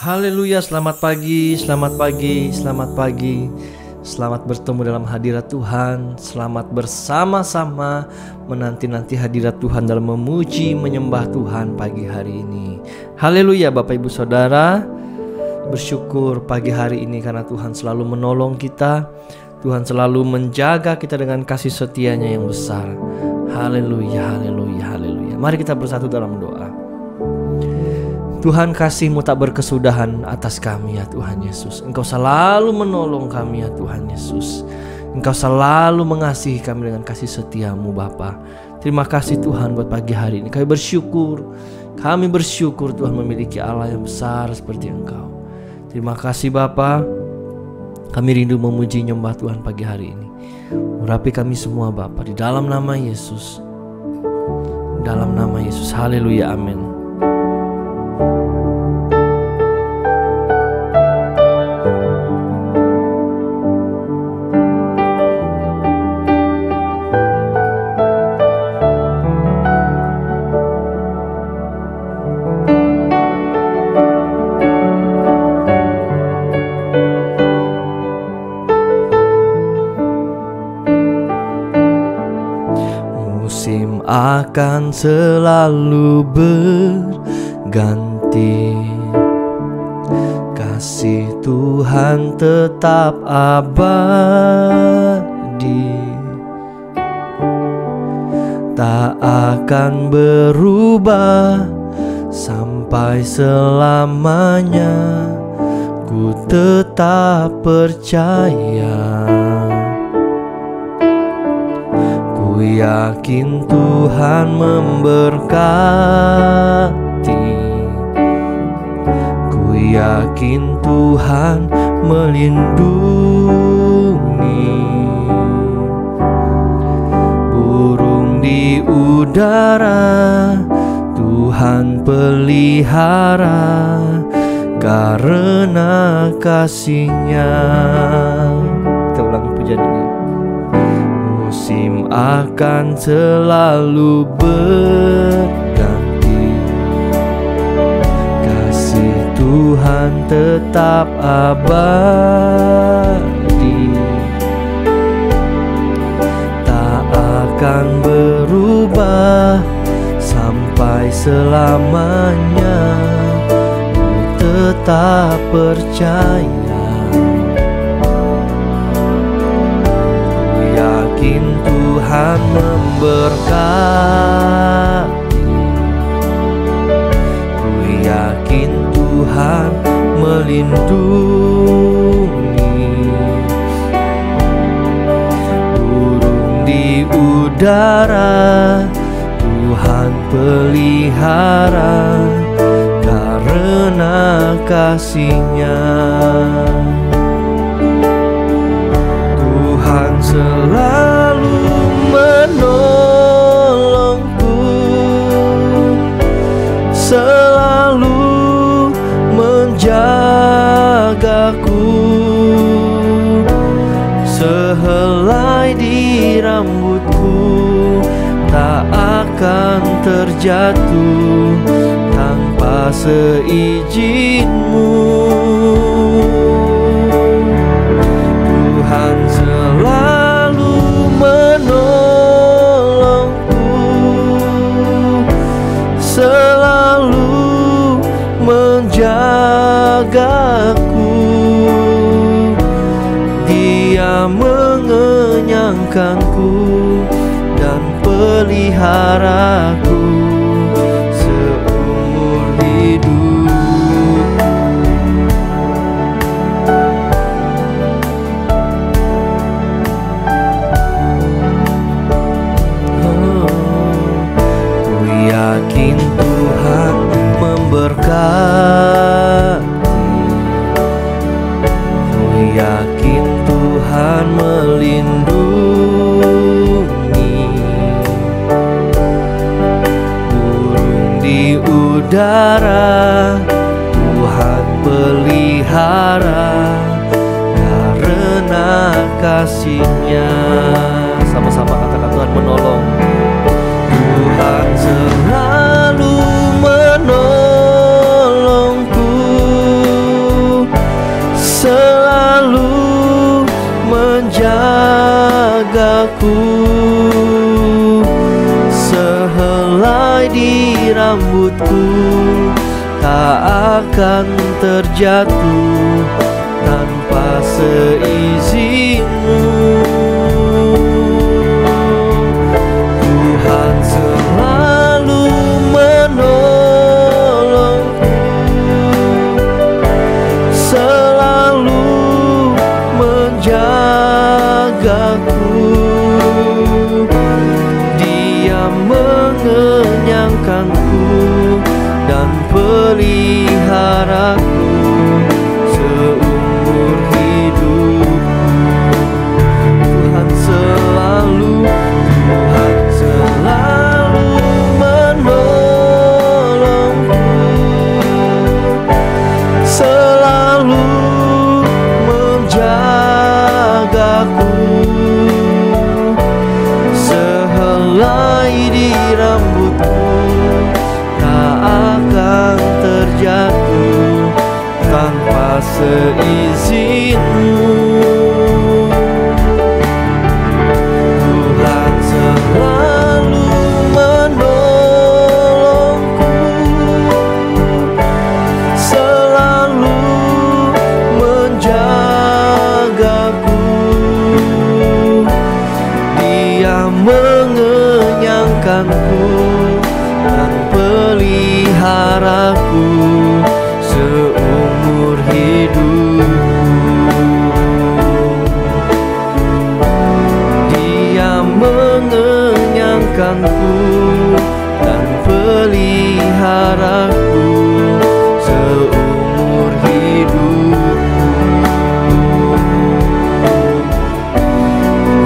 Haleluya, selamat pagi, selamat pagi, selamat pagi. Selamat bertemu dalam hadirat Tuhan. Selamat bersama-sama menanti-nanti hadirat Tuhan dalam memuji, menyembah Tuhan pagi hari ini. Haleluya Bapak Ibu Saudara. Bersyukur pagi hari ini karena Tuhan selalu menolong kita. Tuhan selalu menjaga kita dengan kasih setianya yang besar. Haleluya, haleluya, haleluya. Mari kita bersatu dalam doa. Tuhan, kasih-Mu tak berkesudahan atas kami ya Tuhan Yesus. Engkau selalu menolong kami ya Tuhan Yesus. Engkau selalu mengasihi kami dengan kasih setia-Mu Bapa. Terima kasih Tuhan buat pagi hari ini. Kami bersyukur Tuhan memiliki Allah yang besar seperti Engkau. Terima kasih Bapa. Kami rindu memuji nyembah Tuhan pagi hari ini. Urapi kami semua Bapa di dalam nama Yesus. Dalam nama Yesus. Haleluya, amin. Musim akan selalu berganti, kasih Tuhan tetap abadi, tak akan berubah sampai selamanya. Ku tetap percaya. Ku yakin Tuhan memberkati, ku yakin Tuhan melindungi. Burung di udara Tuhan pelihara, karena kasih-Nya. Kita ulangi pujian ini. Musim akan selalu berganti, kasih Tuhan tetap abadi, tak akan berubah sampai selamanya. Ku tetap percaya. Tuhan memberkati, ku yakin Tuhan melindungi. Burung di udara Tuhan pelihara, karena kasih-Nya. Tuhan selalu menolongku, selalu menjagaku. Sehelai di rambutku tak akan terjatuh tanpa seizin-Mu. Tuhan selalu menolongku, selalu menjagaku. Dia mengenyangkanku dan peliharaku seumur hidup. Yakin Tuhan memberkati, ku yakin Tuhan melindungi. Burung di udara Tuhan pelihara, karena kasih-Nya. Sama-sama katakan Tuhan menolong. Tuhan selalu menolongku, menjagaku, sehelai di rambutku tak akan terjatuh tanpa seizinmu. Tuhan selalu menolongku, selalu menjagaku. Dia mengenyangkanku dan peliharaku seumur hidup. Tuhan selalu menolongku, selalu menjagaku, sehelai di rambutku tak akan terjatuh tanpa seizinmu. Tuhan selalu menolongku, selalu menjagaku. Dia mengenyangkanku dan peliharaku seumur hidupku. Dia mengenyangkanku dan peliharaku seumur hidupku.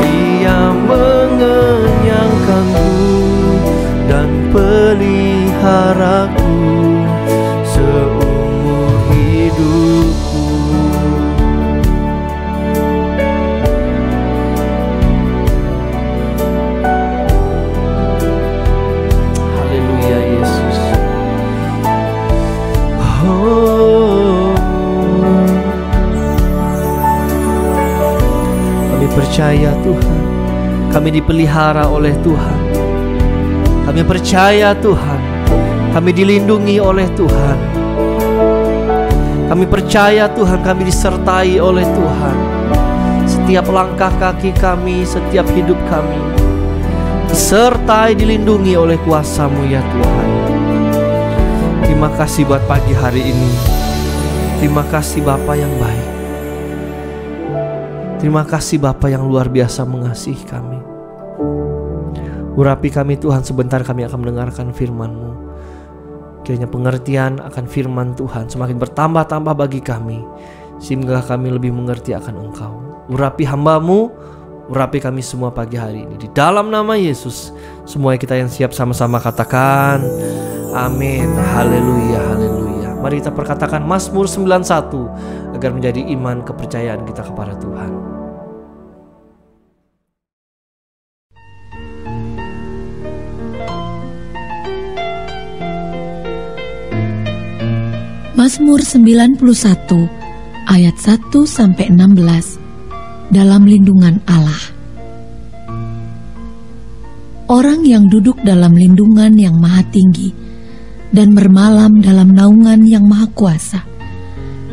Dia mengenyangkanku dan peliharaku seumur hidupku. Haleluya Yesus. Kami percaya Tuhan, kami dipelihara oleh Tuhan. Kami percaya Tuhan, kami dilindungi oleh Tuhan. Kami percaya Tuhan, kami disertai oleh Tuhan. Setiap langkah kaki kami, setiap hidup kami disertai, dilindungi oleh kuasa-Mu ya Tuhan. Terima kasih buat pagi hari ini. Terima kasih Bapa yang baik. Terima kasih Bapa yang luar biasa mengasihi kami. Urapi kami Tuhan, sebentar kami akan mendengarkan firman-Mu. Kiranya pengertian akan firman Tuhan semakin bertambah-tambah bagi kami, sehingga kami lebih mengerti akan Engkau. Urapi hamba-Mu, urapi kami semua pagi hari ini. Di dalam nama Yesus, semua kita yang siap sama-sama katakan amin. Haleluya, haleluya. Mari kita perkatakan Mazmur 91 agar menjadi iman kepercayaan kita kepada Tuhan. Mazmur 91 ayat 1-16 dalam lindungan Allah. Orang yang duduk dalam lindungan yang maha tinggi dan bermalam dalam naungan yang maha kuasa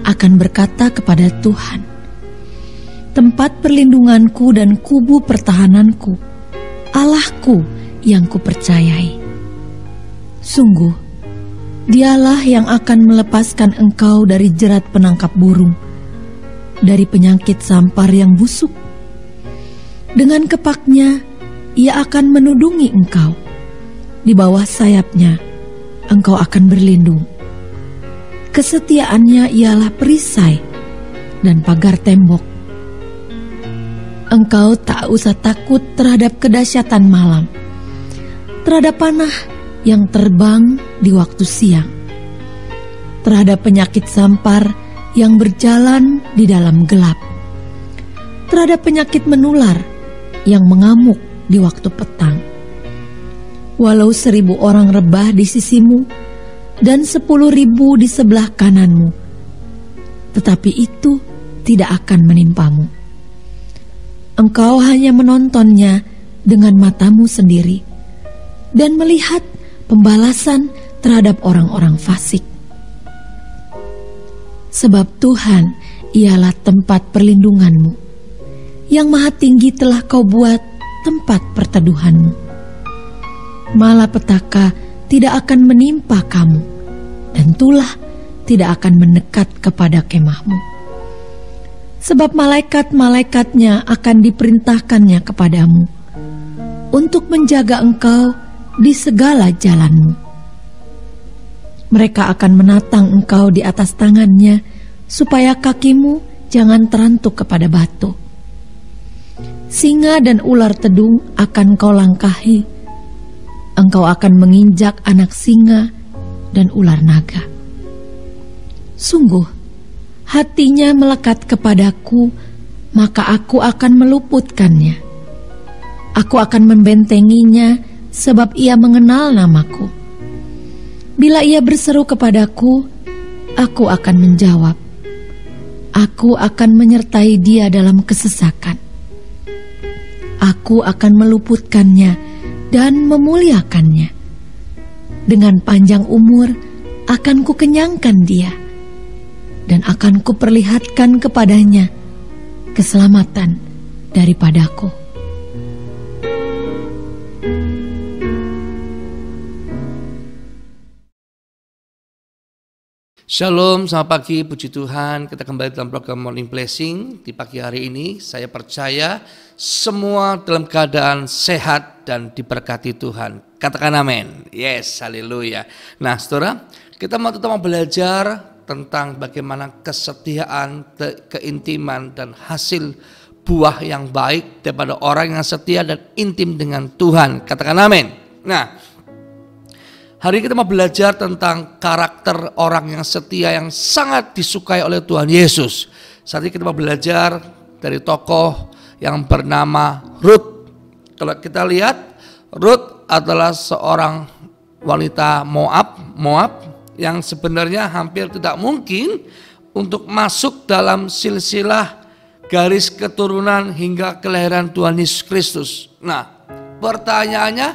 akan berkata kepada Tuhan, tempat perlindunganku dan kubu pertahananku, Allahku yang kupercayai. Sungguh, Dialah yang akan melepaskan engkau dari jerat penangkap burung, dari penyakit sampar yang busuk. Dengan kepaknya, Ia akan menudungi engkau. Di bawah sayapnya, engkau akan berlindung. Kesetiaannya ialah perisai dan pagar tembok. Engkau tak usah takut terhadap kedahsyatan malam, terhadap panah yang terbang di waktu siang, terhadap penyakit sampar yang berjalan di dalam gelap, terhadap penyakit menular yang mengamuk di waktu petang. Walau 1.000 orang rebah di sisimu dan 10.000 di sebelah kananmu, tetapi itu tidak akan menimpamu. engkau hanya menontonnya dengan matamu sendiri dan melihat pembalasan terhadap orang-orang fasik. Sebab Tuhan ialah tempat perlindunganmu, yang Maha Tinggi telah kau buat tempat perteduhanmu. Malapetaka tidak akan menimpa kamu, dan tulah tidak akan mendekat kepada kemahmu. Sebab malaikat-malaikatnya akan diperintahkannya kepadamu untuk menjaga engkau di segala jalanmu. Mereka akan menatang engkau di atas tangannya, supaya kakimu jangan terantuk kepada batu. Singa dan ular tedung akan kau langkahi. Engkau akan menginjak anak singa dan ular naga. Sungguh, hatinya melekat kepadaku, maka aku akan meluputkannya. Aku akan membentenginya, sebab ia mengenal namaku. Bila ia berseru kepadaku, aku akan menjawab. Aku akan menyertai dia dalam kesesakan. Aku akan meluputkannya dan memuliakannya. Dengan panjang umur akan kukenyangkan dia, dan akan kuperlihatkan kepadanya keselamatan daripadaku. Shalom, selamat pagi, puji Tuhan. Kita kembali dalam program Morning Blessing. Di pagi hari ini saya percaya semua dalam keadaan sehat dan diberkati Tuhan. Katakan amin. Yes, haleluya. Nah saudara, kita mau belajar tentang bagaimana kesetiaan, keintiman, dan hasil buah yang baik daripada orang yang setia dan intim dengan Tuhan. Katakan amin. Nah, hari ini kita mau belajar tentang karakter orang yang setia yang sangat disukai oleh Tuhan Yesus. Saat ini kita mau belajar dari tokoh yang bernama Ruth. Kalau kita lihat, Ruth adalah seorang wanita Moab yang sebenarnya hampir tidak mungkin untuk masuk dalam silsilah garis keturunan hingga kelahiran Tuhan Yesus Kristus. Nah, pertanyaannya,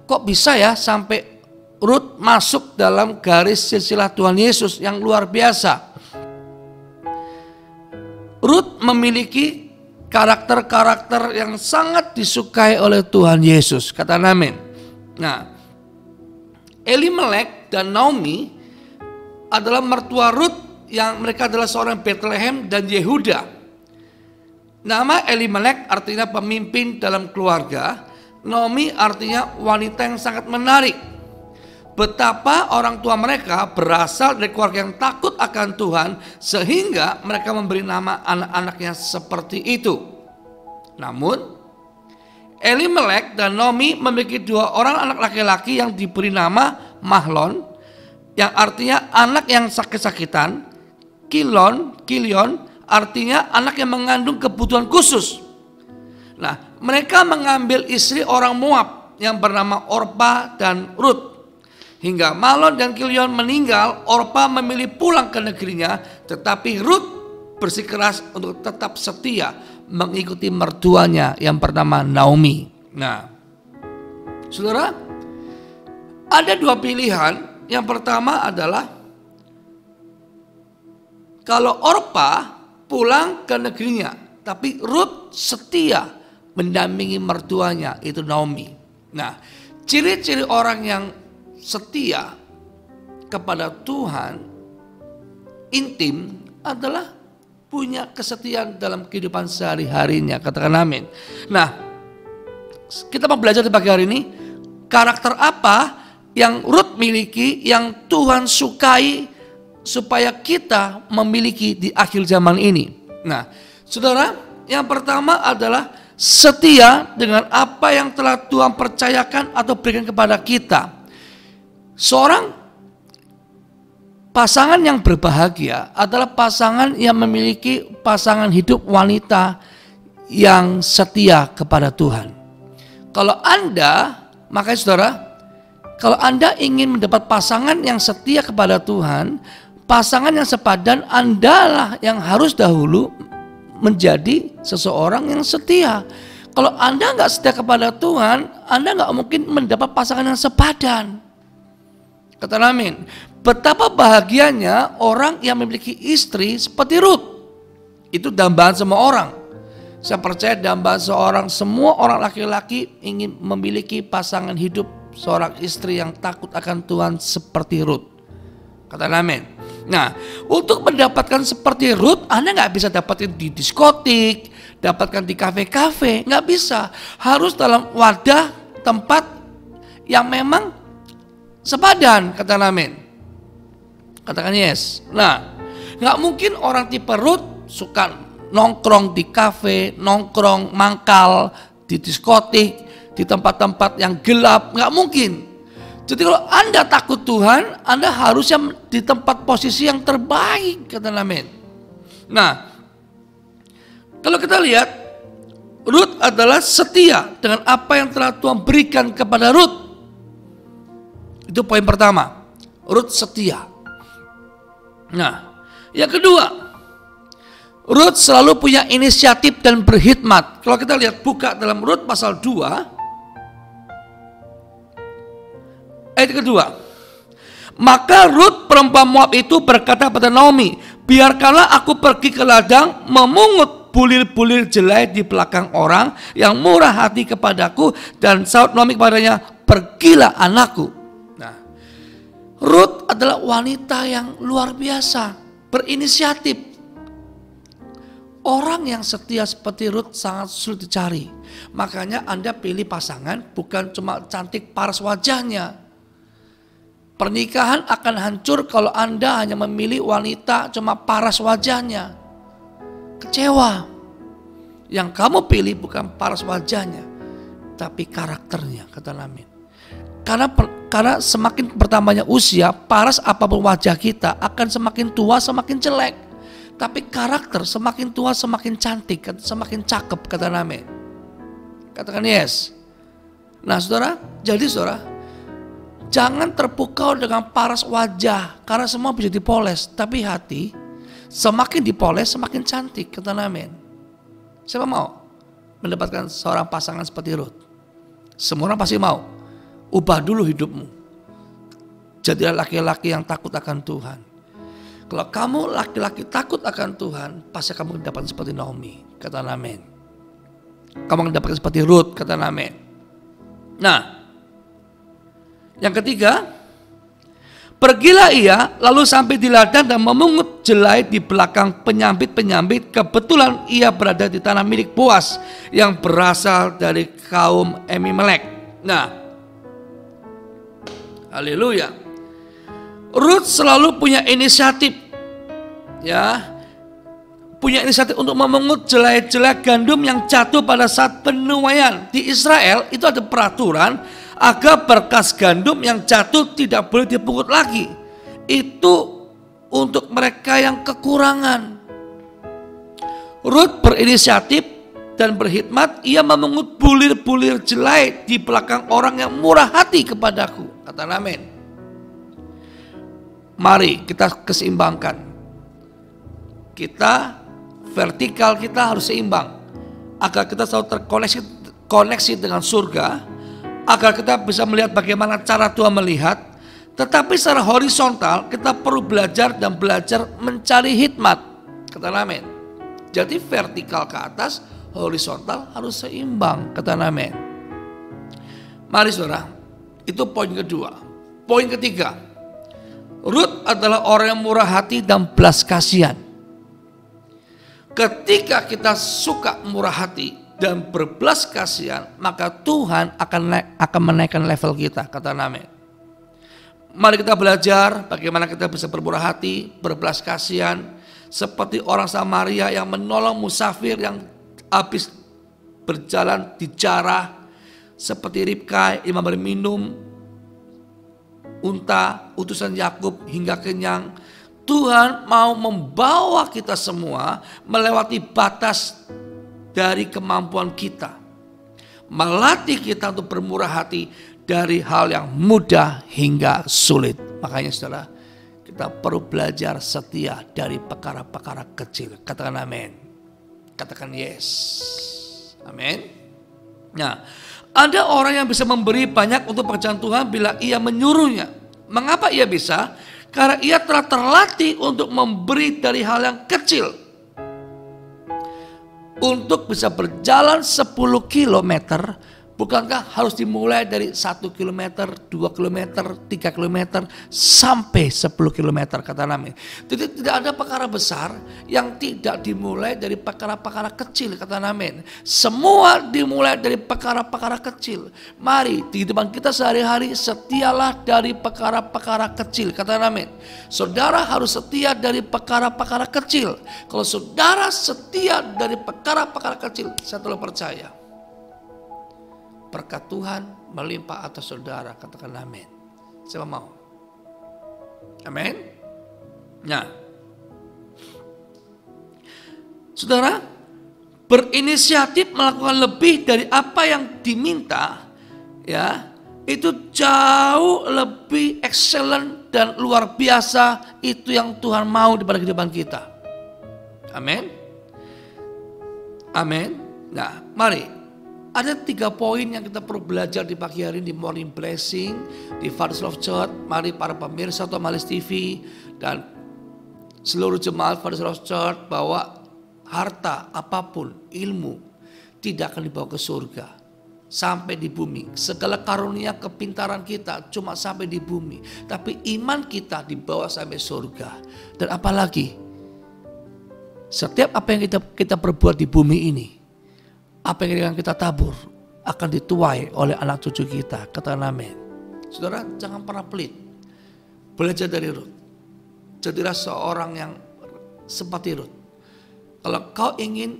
kok bisa ya sampai Ruth masuk dalam garis silsilah Tuhan Yesus yang luar biasa? Ruth memiliki karakter-karakter yang sangat disukai oleh Tuhan Yesus. Kata amin. Nah, Elimelek dan Naomi adalah mertua Ruth, yang mereka adalah seorang Bethlehem dan Yehuda. Nama Elimelek artinya pemimpin dalam keluarga. Naomi artinya wanita yang sangat menarik. Betapa orang tua mereka berasal dari keluarga yang takut akan Tuhan, sehingga mereka memberi nama anak-anaknya seperti itu. Namun Elimelek dan Naomi memiliki dua orang anak laki-laki yang diberi nama Mahlon, yang artinya anak yang sakit-sakitan. Kilion artinya anak yang mengandung kebutuhan khusus. Nah, mereka mengambil istri orang Moab yang bernama Orpa dan Ruth. Hingga Mahlon dan Kilion meninggal, Orpa memilih pulang ke negerinya, tetapi Ruth bersikeras untuk tetap setia mengikuti mertuanya yang bernama Naomi. Nah, saudara, ada dua pilihan. Yang pertama adalah kalau Orpa pulang ke negerinya, tapi Ruth setia mendampingi mertuanya, itu Naomi. Nah, ciri-ciri orang yang setia kepada Tuhan, intim, adalah punya kesetiaan dalam kehidupan sehari-harinya. Katakan amin. Nah, kita mau belajar di pagi hari ini, karakter apa yang Ruth miliki, yang Tuhan sukai supaya kita memiliki di akhir zaman ini. Nah, saudara, yang pertama adalah setia dengan apa yang telah Tuhan percayakan atau berikan kepada kita. Seorang pasangan yang berbahagia adalah pasangan yang memiliki pasangan hidup wanita yang setia kepada Tuhan. Kalau Anda, makanya saudara, kalau Anda ingin mendapat pasangan yang setia kepada Tuhan, pasangan yang sepadan, Anda lah yang harus dahulu menjadi seseorang yang setia. Kalau Anda nggak setia kepada Tuhan, Anda nggak mungkin mendapat pasangan yang sepadan. Katakan amin. Betapa bahagianya orang yang memiliki istri seperti Ruth. Itu dambaan semua orang. Saya percaya dambaan semua orang laki-laki ingin memiliki pasangan hidup seorang istri yang takut akan Tuhan seperti Ruth. Katakan amin. Nah, untuk mendapatkan seperti Ruth, Anda nggak bisa dapatin di diskotik, dapatkan di kafe-kafe, nggak bisa. Harus dalam wadah tempat yang memang sepadan. Katakan amin. Katakan yes. Nah, nggak mungkin orang tipe Ruth suka nongkrong di kafe, nongkrong mangkal di diskotik, di tempat-tempat yang gelap, nggak mungkin. Jadi kalau Anda takut Tuhan, Anda harusnya di tempat posisi yang terbaik, kata amin. Nah, kalau kita lihat, Ruth adalah setia dengan apa yang telah Tuhan berikan kepada Ruth. Itu poin pertama, Ruth setia. Nah, yang kedua, Ruth selalu punya inisiatif dan berkhidmat. Kalau kita lihat buka dalam Ruth pasal 2, ayat kedua. Maka Ruth perempuan Moab itu berkata pada Naomi, biarkanlah aku pergi ke ladang memungut bulir-bulir jelai di belakang orang yang murah hati kepadaku. Dan sahut Naomi kepadanya, pergilah anakku. Nah, Ruth adalah wanita yang luar biasa, berinisiatif. Orang yang setia seperti Ruth sangat sulit dicari. Makanya Anda pilih pasangan bukan cuma cantik paras wajahnya. Pernikahan akan hancur kalau Anda hanya memilih wanita cuma paras wajahnya. Kecewa. Yang kamu pilih bukan paras wajahnya, tapi karakternya, kata amin. Karena semakin bertambahnya usia, paras apapun wajah kita akan semakin tua semakin jelek. Tapi karakter semakin tua semakin cantik, semakin cakep, kata amin. Katakan yes. Nah saudara, jadi saudara, jangan terpukau dengan paras wajah, karena semua bisa dipoles. Tapi hati, semakin dipoles semakin cantik, kata amin. Siapa mau mendapatkan seorang pasangan seperti Ruth? Semua orang pasti mau. Ubah dulu hidupmu. Jadilah laki-laki yang takut akan Tuhan. Kalau kamu laki-laki takut akan Tuhan, pasti kamu dapat seperti Naomi, kata amin. Kamu mendapatkan seperti Ruth, kata amin. Nah, yang ketiga, pergilah ia lalu sampai di ladang dan memungut jelai di belakang penyambit-penyambit. Kebetulan ia berada di tanah milik Boas yang berasal dari kaum Elimelek. Nah, haleluya. Ruth selalu punya inisiatif, ya, punya inisiatif untuk memungut jelai-jelai gandum yang jatuh pada saat penuaian. Di Israel itu ada peraturan agar berkas gandum yang jatuh tidak boleh dipungut lagi. Itu untuk mereka yang kekurangan. Ruth berinisiatif dan berkhidmat. Ia memungut bulir-bulir jelai di belakang orang yang murah hati kepadaku, kata amin. Mari kita keseimbangkan. Kita vertikal kita harus seimbang agar kita selalu terkoneksi dengan surga, agar kita bisa melihat bagaimana cara Tuhan melihat. Tetapi secara horizontal kita perlu belajar dan belajar mencari hikmat, kata amin. Jadi vertikal ke atas, horizontal harus seimbang, kata amin. Mari saudara, itu poin kedua. Poin ketiga, Ruth adalah orang yang murah hati dan belas kasihan. Ketika kita suka murah hati dan berbelas kasihan, maka Tuhan akan menaikkan level kita, kata amin. Mari kita belajar bagaimana kita bisa bermurah hati, berbelas kasihan, seperti orang Samaria yang menolong musafir yang habis berjalan di jarah, seperti Ribka yang memberi minum unta utusan Yakub hingga kenyang. Tuhan mau membawa kita semua melewati batas dari kemampuan kita, melatih kita untuk bermurah hati dari hal yang mudah hingga sulit. Makanya saudara, kita perlu belajar setia dari perkara-perkara kecil. Katakan amin. Katakan yes. Amin. Nah, ada orang yang bisa memberi banyak untuk pekerjaan Tuhan bila ia menyuruhnya. Mengapa ia bisa? Karena ia telah terlatih untuk memberi dari hal yang kecil. Untuk bisa berjalan 10 kilometer, bukankah harus dimulai dari 1 kilometer, 2 kilometer, 3 kilometer, sampai 10 kilometer, kata Amin. Jadi tidak ada perkara besar yang tidak dimulai dari perkara-perkara kecil, kata Amin. Semua dimulai dari perkara-perkara kecil. Mari di depan kita sehari-hari setialah dari perkara-perkara kecil, kata Amin. Saudara harus setia dari perkara-perkara kecil. Kalau saudara setia dari perkara-perkara kecil, saya telah percaya berkat Tuhan melimpah atas saudara. Katakan amin. Siapa mau? Amin. Nah, saudara berinisiatif melakukan lebih dari apa yang diminta, ya, itu jauh lebih excellent dan luar biasa. Itu yang Tuhan mau daripada kehidupan kita. Amin. Amin. Nah, mari. Ada 3 poin yang kita perlu belajar di pagi hari ini di Morning Blessing, di Fathers Love Church. Mari para pemirsa Tomalis TV dan seluruh jemaat Fathers Love Church, bahwa harta apapun, ilmu tidak akan dibawa ke surga sampai di bumi. Segala karunia kepintaran kita cuma sampai di bumi, tapi iman kita dibawa sampai surga. Dan apalagi setiap apa yang kita perbuat di bumi ini, apa yang kita tabur akan dituai oleh anak cucu kita. Katakan amin. Saudara, jangan pernah pelit. Belajar dari Rut. Jadilah seorang yang seperti Rut. Kalau kau ingin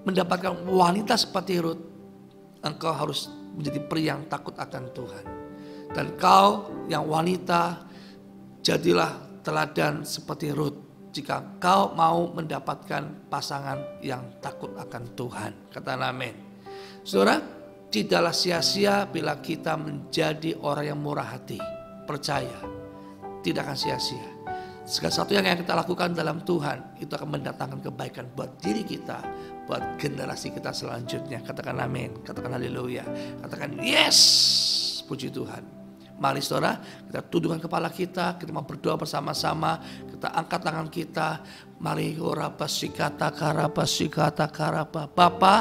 mendapatkan wanita seperti Rut, engkau harus menjadi pria yang takut akan Tuhan. Dan kau yang wanita, jadilah teladan seperti Rut. Jika kau mau mendapatkan pasangan yang takut akan Tuhan. Katakan amin. Saudara, tidaklah sia-sia bila kita menjadi orang yang murah hati. Percaya, tidak akan sia-sia. Segala sesuatu yang kita lakukan dalam Tuhan, itu akan mendatangkan kebaikan buat diri kita, buat generasi kita selanjutnya. Katakan amin, katakan haleluya, katakan yes, puji Tuhan. Mari saudara, kita tundukkan kepala kita mau berdoa bersama-sama. Kita angkat tangan kita. Mari Bapa,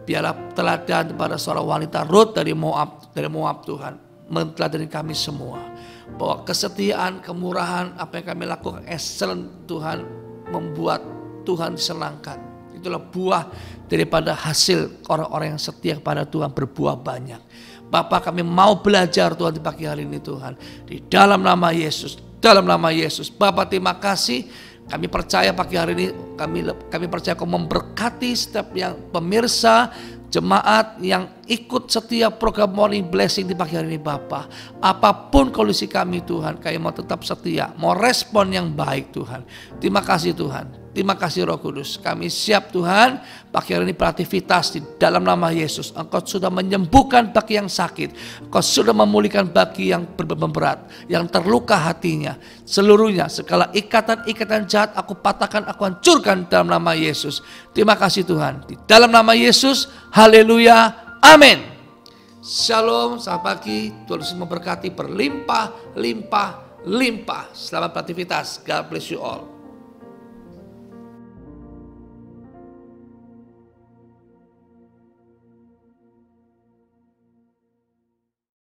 biarlah teladan kepada seorang wanita Rut dari Moab Tuhan, menteladani kami semua. Bahwa kesetiaan, kemurahan, apa yang kami lakukan excellent Tuhan, membuat Tuhan disenangkan. Itulah buah daripada hasil orang-orang yang setia kepada Tuhan, berbuah banyak. Bapak, kami mau belajar Tuhan di pagi hari ini Tuhan. Di dalam nama Yesus, dalam nama Yesus. Bapak, terima kasih. Kami percaya pagi hari ini, kami percaya Kau memberkati setiap yang pemirsa, jemaat yang ikut setiap program Morning Blessing di pagi hari ini Bapak. Apapun kondisi kami Tuhan, kami mau tetap setia, mau respon yang baik Tuhan. Terima kasih Tuhan. Terima kasih Roh Kudus. Kami siap Tuhan pagi hari ini beraktivitas di dalam nama Yesus. Engkau sudah menyembuhkan bagi yang sakit. Engkau sudah memulihkan bagi yang berat, yang terluka hatinya. Seluruhnya, segala ikatan-ikatan jahat aku patahkan, aku hancurkan dalam nama Yesus. Terima kasih Tuhan. Di dalam nama Yesus, haleluya, amin. Shalom, selamat pagi. Tuhan Yesus memberkati berlimpah, limpah, limpah. Selamat beraktivitas. God bless you all.